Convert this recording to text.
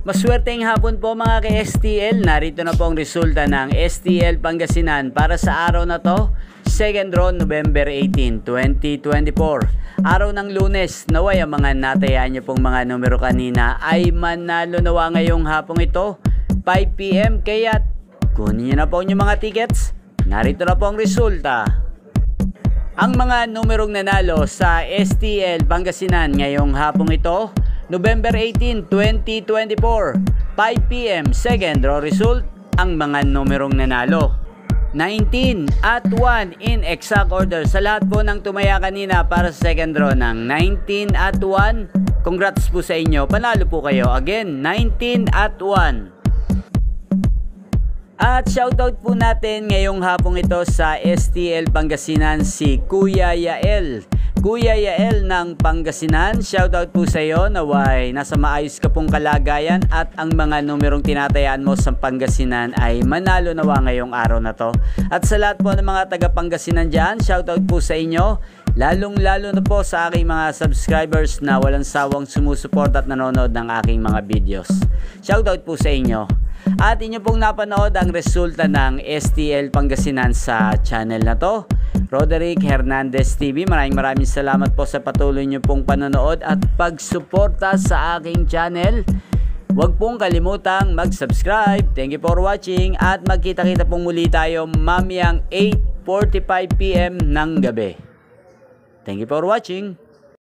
Maswerteng hapon po mga ka-STL. Narito na po ang resulta ng STL Pangasinan para sa araw na to, second draw November 18, 2024. Araw ng Lunes, naway ang mga natayaan nyo pong mga numero kanina ay manalo nawa ngayong hapong ito, 5 PM. Kaya kunin nyo na po yung mga tickets. Narito na po ang resulta. Ang mga numerong nanalo sa STL Pangasinan ngayong hapong ito, November 18, 2024, 5 PM, second draw result, ang mga numerong nanalo. 19 at 1 in exact order. Sa lahat po ng tumaya kanina para sa second draw ng 19 at 1, congrats po sa inyo. Panalo po kayo. Again, 19 at 1. At shoutout po natin ngayong hapong ito sa STL Pangasinan si Kuya Yael. Kuya Yael ng Pangasinan, shoutout po sa iyo. Naway nasa maayos ka pong kalagayan at ang mga numerong tinatayaan mo sa Pangasinan ay manalo nawa ngayong araw na to. At sa lahat po ng mga taga Pangasinan dyan, shoutout po sa inyo. Lalong lalo na po sa aking mga subscribers na walang sawang sumusuport at nanonood ng aking mga videos. Shoutout po sa inyo. At inyo pong napanood ang resulta ng STL Pangasinan sa channel na to, Roderick Hernandez TV. Maraming salamat po sa patuloy nyo pong panonood at pagsuporta sa aking channel. Huwag pong kalimutang mag-subscribe. Thank you for watching at magkita-kita pong muli tayo mamayang 8:45 PM ng gabi. Thank you for watching.